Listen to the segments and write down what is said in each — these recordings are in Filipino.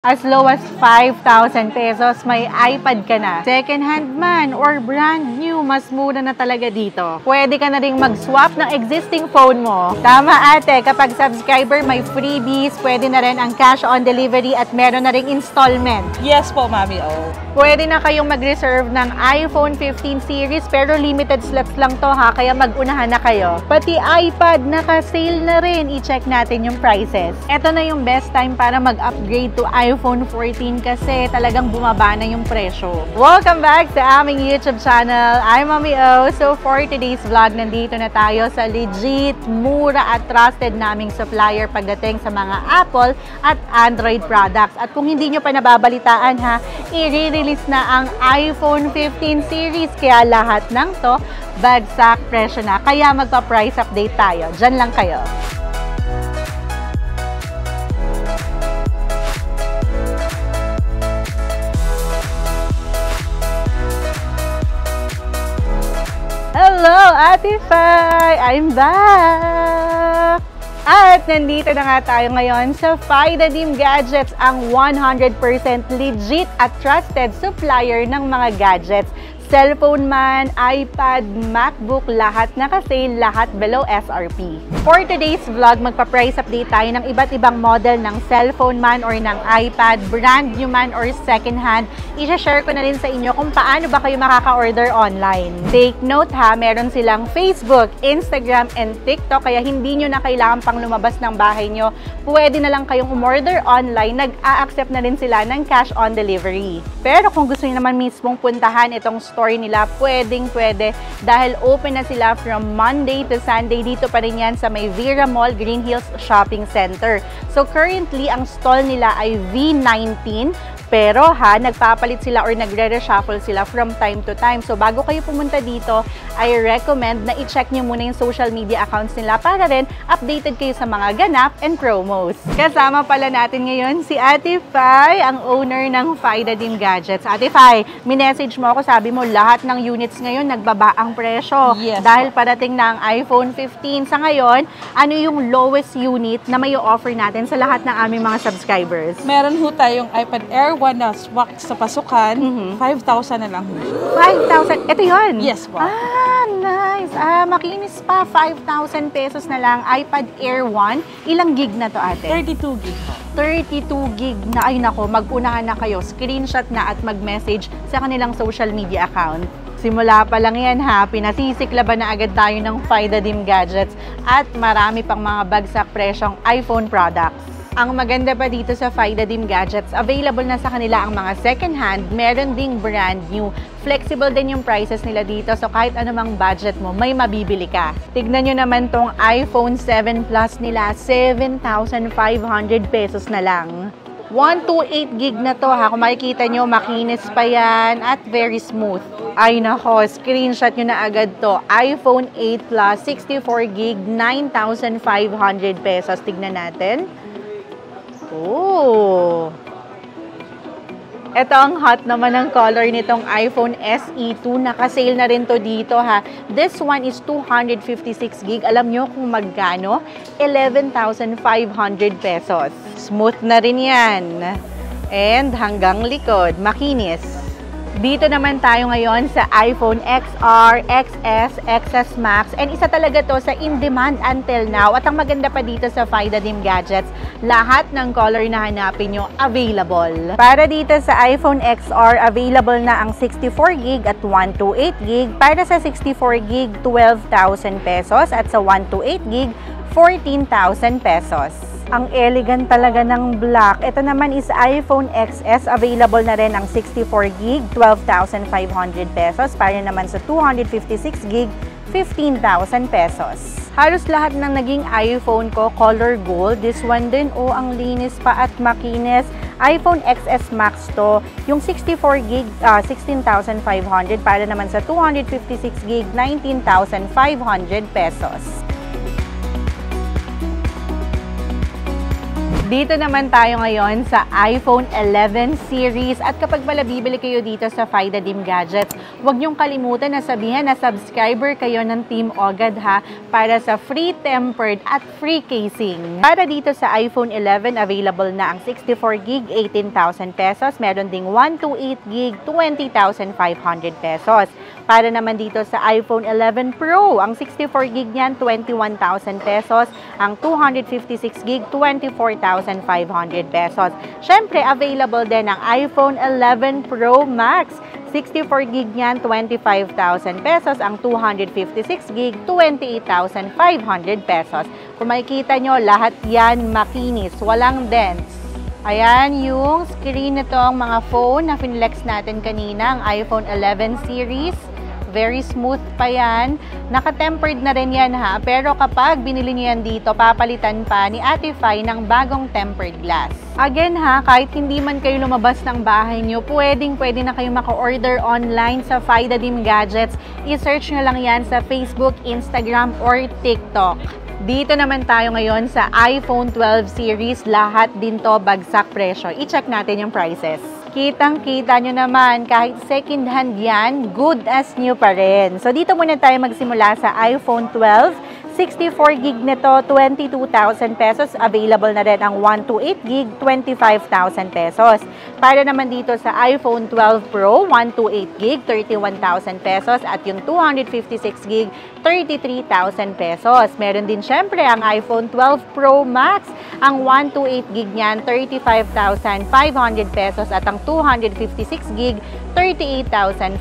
As low as 5,000 pesos, may iPad ka na. Second hand man or brand new, mas mura na talaga dito. Pwede ka na ring mag-swap ng existing phone mo. Tama ate, kapag subscriber may freebies, pwede na rin ang cash on delivery at meron na ring installment. Yes po, Mami O. Pwede na kayong mag-reserve ng iPhone 15 series pero limited slots lang to ha, kaya mag-unahan na kayo. Pati iPad, naka-sale na rin. I-check natin yung prices. Ito na yung best time para mag-upgrade to iPhone 14 kasi talagang bumaba na yung presyo. Welcome back sa aming YouTube channel. I'm Mami O. So for today's vlog, nandito na tayo sa legit, mura at trusted naming supplier pagdating sa mga Apple at Android products. At kung hindi nyo pa nababalitaan ha, i-release na ang iPhone 15 series kaya lahat ng to bagsak presyo na. Kaya magpa-price update tayo. Diyan lang kayo. Hello, Ate Fai! I'm back! At nandito na nga tayo ngayon sa FIDADIM Gadgets, ang 100% legit at trusted supplier ng mga gadgets. Cellphone man, iPad, MacBook, lahat naka-sale, lahat below SRP. For today's vlog, magpa-price update tayo ng iba't ibang model ng cellphone man or ng iPad, brand new man or second hand. I-share ko na rin sa inyo kung paano ba kayo makaka-order online. Take note ha, meron silang Facebook, Instagram, and TikTok, kaya hindi nyo na kailangan pang lumabas ng bahay nyo. Pwede na lang kayong umorder online, nag-a-accept na rin sila ng cash on delivery. Pero kung gusto nyo naman mismong puntahan itong store nila, pwedeng-pwede dahil open na sila from Monday to Sunday. Dito pa rin yan sa may Vera Mall, Green Hills Shopping Center. So currently, ang stall nila ay V19. Pero ha, nagpapalit sila or nagre-reshuffle sila from time to time. So bago kayo pumunta dito, I recommend na i-check nyo muna yung social media accounts nila para rin updated kayo sa mga ganap and promos. Kasama pala natin ngayon si Ate Fai, ang owner ng FIDADIM Gadgets. Ate Fai, minessage mo ako, sabi mo lahat ng units ngayon nagbaba ang presyo. Yes. Dahil parating na ang iPhone 15. Sa ngayon, ano yung lowest unit na may offer natin sa lahat ng aming mga subscribers? Meron ho tayong iPad Air 1 na swak sa pasukan, 5,000 na lang. 5,000? Ito yun? Yes po. Ah, nice. Makinis pa. 5,000 pesos na lang. iPad Air 1. Ilang gig na to, ate? 32 gig po. 32 gig na. Ay nako, mag-unahan na kayo. Screenshot na at mag-message sa kanilang social media account. Simula pa lang yan ha, pinasisiklaban na agad tayo ng FIDADIM Gadgets at marami pang mga bagsak presyong iPhone products. Ang maganda pa dito sa FIDADIM Gadgets, available na sa kanila ang mga second hand, meron ding brand new. Flexible din yung prices nila dito, so kahit anumang budget mo, may mabibili ka. Tignan nyo naman tong iPhone 7 Plus nila, 7,500 pesos na lang. 128 gig na to ha, kung makikita nyo, makinis pa yan at very smooth. Ay nako, screenshot nyo na agad to. iPhone 8 Plus, 64 gig, 9,500 pesos. Tignan natin. Oh! Ito ang hot naman ng color nitong iPhone SE 2. Naka-sale na rin to dito ha. This one is 256 gig. Alam nyo kung magkano? 11,500 pesos. Smooth na rin yan. And hanggang likod, makinis. Dito naman tayo ngayon sa iPhone XR, XS, XS Max, and isa talaga to sa in-demand until now. At ang maganda pa dito sa FIDADIM Gadgets, lahat ng color na hanapin nyo available. Para dito sa iPhone XR, available na ang 64GB at 128GB. Para sa 64GB, 12,000 pesos at sa 128GB, 14,000 pesos. Ang elegant talaga ng black. Ito naman is iPhone XS. Available na rin ang 64GB, 12,500 pesos. Para naman sa 256GB, 15,000 pesos. Halos lahat ng naging iPhone ko, color gold. This one din, oh, ang linis pa at makinis. iPhone XS Max to. Yung 64GB, 16,500. Para naman sa 256GB, 19,500 pesos. Dito naman tayo ngayon sa iPhone 11 series at kapag pala bibili kayo dito sa FIDA-DIM Gadgets, huwag niyong kalimutan na sabihan na subscriber kayo ng Team OGAD ha para sa free tempered at free casing. Para dito sa iPhone 11, available na ang 64GB, 18,000 pesos. Meron ding 128GB, 20,500 pesos. Para naman dito sa iPhone 11 Pro, ang 64GB niyan, 21,000 pesos. Ang 256GB, 24,500 pesos. Syempre, available din ang iPhone 11 Pro Max. 64GB niyan, 25,000 pesos. Ang 256GB, 28,500 pesos. Kung makikita nyo, lahat yan makinis, walang dents. Ayan yung screen nitong mga phone na finlex natin kanina, ang iPhone 11 series. Very smooth pa yan. Naka-tempered na rin yan ha. Pero kapag binili niyo yan dito, papalitan pa ni Ate Fi ng bagong tempered glass. Again ha, kahit hindi man kayo lumabas ng bahay nyo, pwede na kayo maka-order online sa FIDA-DIM Gadgets. I-search nyo lang yan sa Facebook, Instagram, or TikTok. Dito naman tayo ngayon sa iPhone 12 series. Lahat din to bagsak presyo. I-check natin yung prices. Kitang-kita nyo naman, kahit second hand yan, good as new pa rin. So, dito muna tayo magsimula sa iPhone 12. 64GB nito, 22,000 pesos. Available na rin ang 128GB, 25,000 pesos. Para naman dito sa iPhone 12 Pro, 128GB, 31,000 pesos. At yung 256GB, 33,000 pesos. Meron din syempre ang iPhone 12 Pro Max. Ang 128GB niyan, 35,500 pesos. At ang 256GB, 38,500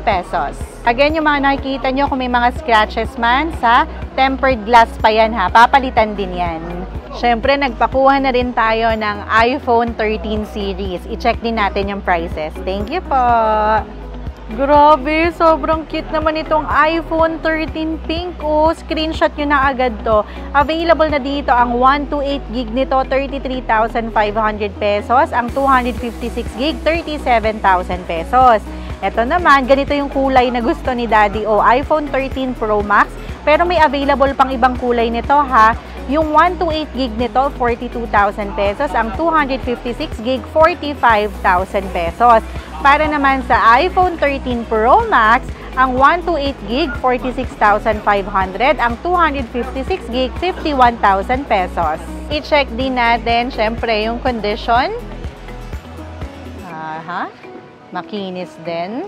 pesos. Again, yung mga nakikita nyo, kung may mga scratches man sa tempered glass pa yan ha, papalitan din yan. Syempre, nagpakuha na rin tayo ng iPhone 13 series. I-check din natin yung prices. Thank you po! Grabe, sobrang cute naman itong iPhone 13 pink. Oh, screenshot nyo na agad to. Available na dito ang 128GB nito, 33,500 pesos. Ang 256GB, 37,000 pesos. Ito naman, ganito yung kulay na gusto ni Daddy o iPhone 13 Pro Max. Pero may available pang ibang kulay nito ha. Yung 128GB nito, 42,000 pesos. Ang 256GB, 45,000 pesos. Para naman sa iPhone 13 Pro Max, ang 128GB, 46,500. Ang 256GB, 51,000 pesos. I-check din natin, syempre, yung condition. Makinis din.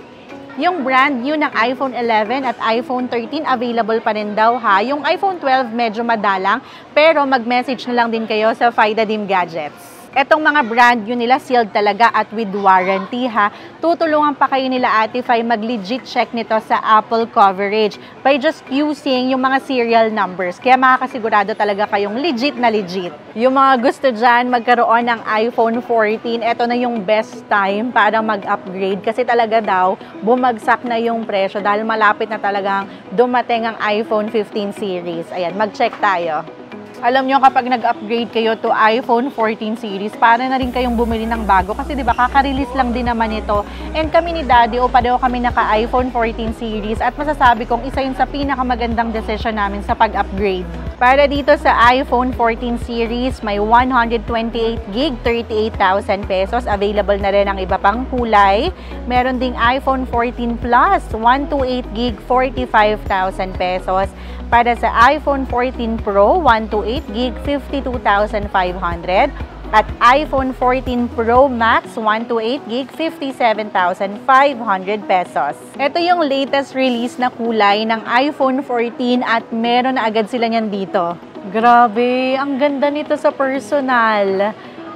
Yung brand new ng iPhone 11 at iPhone 13 available pa rin daw ha. Yung iPhone 12 medyo madalang, pero mag-message na lang din kayo sa FIDA-DIM Gadgets. Etong mga brand new nila, sealed talaga at with warranty ha. Tutulungan pa kayo nila Ate Fi mag-legit check nito sa Apple coverage by just using yung mga serial numbers. Kaya makakasigurado talaga kayong legit na legit. Yung mga gusto dyan magkaroon ng iPhone 14, eto na yung best time para mag-upgrade. Kasi talaga daw, bumagsak na yung presyo dahil malapit na talagang dumating ang iPhone 15 series. Ayan, mag-check tayo. Alam nyo, kapag nag-upgrade kayo to iPhone 14 series, para na rin kayong bumili ng bago. Kasi diba, kaka-release lang din naman ito. And kami ni Daddy, pareho kami naka-iPhone 14 series. At masasabi kong isa yun sa pinakamagandang decision namin sa pag-upgrade. Para dito sa iPhone 14 series, may 128GB, 38,000 pesos. Available na rin ang iba pang kulay. Meron ding iPhone 14 Plus, 128GB, 45,000 pesos. Para sa iPhone 14 Pro, 128GB, 52,500. At iPhone 14 Pro Max, 128GB, 57,500 pesos. Ito yung latest release na kulay ng iPhone 14 at meron na agad sila niyan dito. Grabe, ang ganda nito sa personal.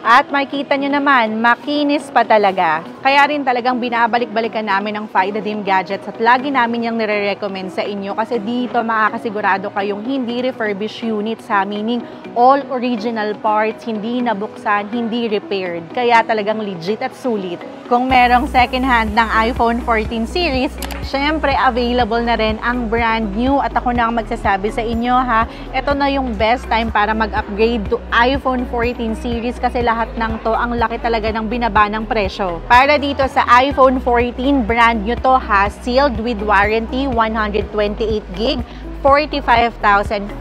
At makikita nyo naman, makinis pa talaga. Kaya rin talagang binabalik-balikan namin ang FIDA-DIM Gadgets at lagi namin yung nire-recommend sa inyo kasi dito makakasigurado kayong hindi refurbished units ha, meaning all original parts, hindi nabuksan, hindi repaired. Kaya talagang legit at sulit. Kung merong second hand ng iPhone 14 series, syempre available na rin ang brand new at ako na ang magsasabi sa inyo ha, ito na yung best time para mag-upgrade to iPhone 14 series kasi lahat ng to, ang laki talaga ng binaba ng presyo. Para dito sa iPhone 14, brand new to ha, sealed with warranty, 128GB, 45,500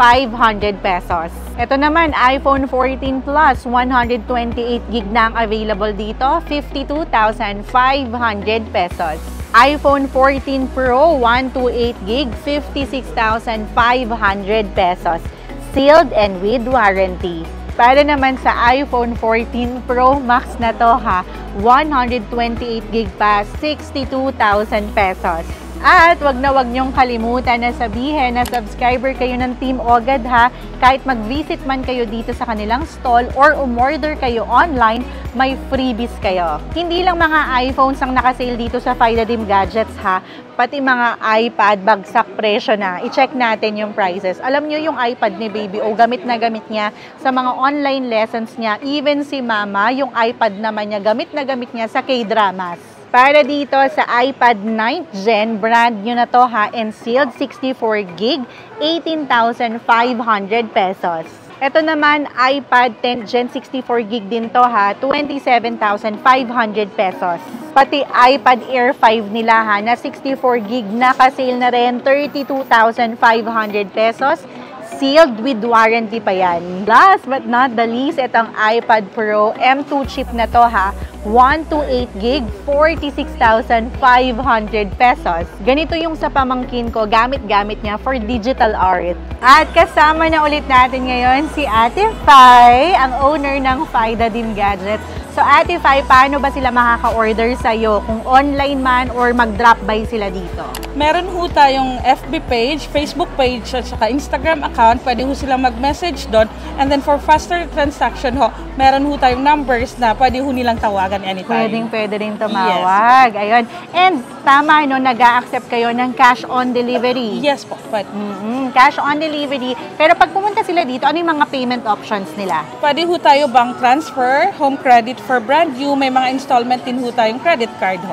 pesos. Ito naman, iPhone 14 Plus, 128 gig na ang available dito, 52,500 pesos. iPhone 14 Pro, 128 gig, 56,500 pesos. Sealed and with warranty. Para naman sa iPhone 14 Pro Max na to ha, 128 gig pa, 62,000 pesos. At wag niyong kalimutan na sabihin na subscriber kayo ng Team Ogad ha. Kahit mag-visit man kayo dito sa kanilang stall or umorder kayo online, may freebies kayo. Hindi lang mga iPhones ang nakasale dito sa Fidadim Gadgets ha. Pati mga iPad, bagsak presyo na. I-check natin yung prices. Alam nyo yung iPad ni Baby O, gamit na gamit niya sa mga online lessons niya. Even si Mama, yung iPad naman niya, gamit na gamit niya sa K-dramas. Para dito sa iPad 9th Gen, brand nyo na to ha, and sealed 64 gig, 18,500 pesos. Ito naman, iPad 10th Gen, 64 gig din to ha, 27,500 pesos. Pati iPad Air 5 nila ha, na 64 gig, naka-sale na rin, 32,500 pesos. Sealed with warranty pa yan. Last but not the least, itong iPad Pro M2 chip na to ha, 128 gig, 46,500 pesos. Ganito yung sa pamangkin ko, gamit-gamit niya for digital art. At kasama na ulit natin ngayon si Ate Fai, ang owner ng Fidadim Gadgets. So Ate Fai, paano ba sila makaka-order sa'yo? Kung online man or mag-drop by sila dito? Meron ho tayong FB page, Facebook page, at saka Instagram account. Pwede ho silang mag-message doon. And then for faster transaction ho, meron ho tayong numbers na pwede ho nilang tawagan anytime. Pwede rin tumawag. Yes. Ayun. And tama, no, nag-a-accept kayo ng cash on delivery. Yes po, pwede. Cash on delivery. Pero pag pumunta sila dito, ano yung mga payment options nila? Pwede ho tayo bank transfer, home credit for brand new, may mga installment din ho tayong credit card ho.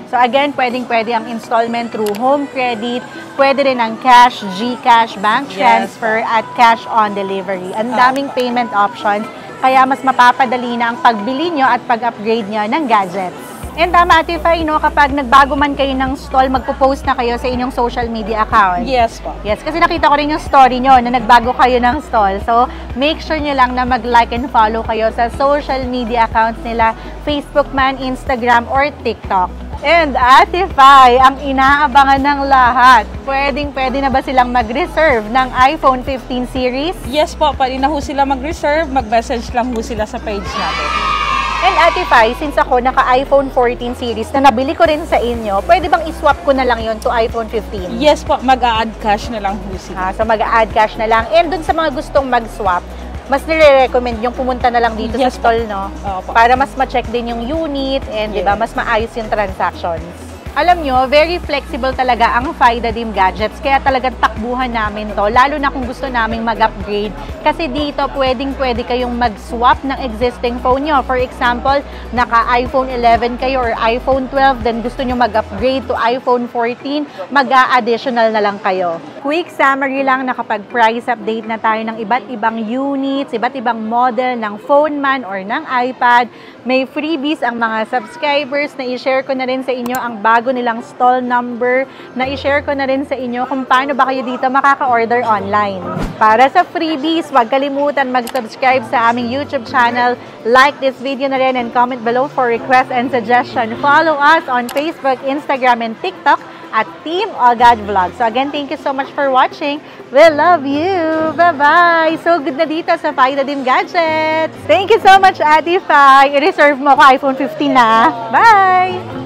So again, pwede ang installment through home credit, pwede rin ang cash, GCash, bank transfer, at cash on delivery. Ang daming payment options, kaya mas mapapadali na ang pagbili nyo at pag-upgrade nyo ng gadgets. And tama, Ate Fai, no, kapag nagbago man kayo ng stall, magpo-post na kayo sa inyong social media account. Yes po. Yes, kasi nakita ko rin yung story nyo na nagbago kayo ng stall. So, make sure nyo lang na mag-like and follow kayo sa social media accounts nila, Facebook man, Instagram, or TikTok. And Ate Fai, ang inaabangan ng lahat, pwede na ba silang mag-reserve ng iPhone 15 series? Yes po, pwede na ho sila mag-reserve, mag-message lang ho sila sa page natin. And Ate Fai, since ako naka-iPhone 14 series na nabili ko rin sa inyo, pwede bang i-swap ko na lang yon to iPhone 15? Yes po, mag-a-add cash na lang ho sila. So mag-a-add cash na lang. And dun sa mga gustong mag-swap, mas nire-recommend yung pumunta na lang dito sa stall, no? Para mas ma-check din yung unit and diba, mas maayos yung transactions. Alam nyo, very flexible talaga ang Fidadim Gadgets, kaya talagang takbuhan namin to, lalo na kung gusto naming mag-upgrade. Kasi dito, pwede kayong mag-swap ng existing phone nyo. For example, naka-iPhone 11 kayo or iPhone 12, then gusto nyo mag-upgrade to iPhone 14, mag-a-additional na lang kayo. Quick summary lang, nakapag-price update na tayo ng iba't ibang units, iba't ibang model ng phone man or ng iPad. May freebies ang mga subscribers na i-share ko na rin sa inyo ang bago nilang stall number, na i-share ko na rin sa inyo kung paano ba kayo dito makaka-order online. Para sa freebies, huwag kalimutan mag-subscribe sa aming YouTube channel, like this video na rin, and comment below for requests and suggestion. Follow us on Facebook, Instagram, and TikTok at Team Ogad Vlog. So again, thank you so much for watching. We love you. Bye-bye. So good na dito sa Fidadim Gadgets. Thank you so much, Ate Fai. I-reserve mo ko iPhone 15 na. Bye!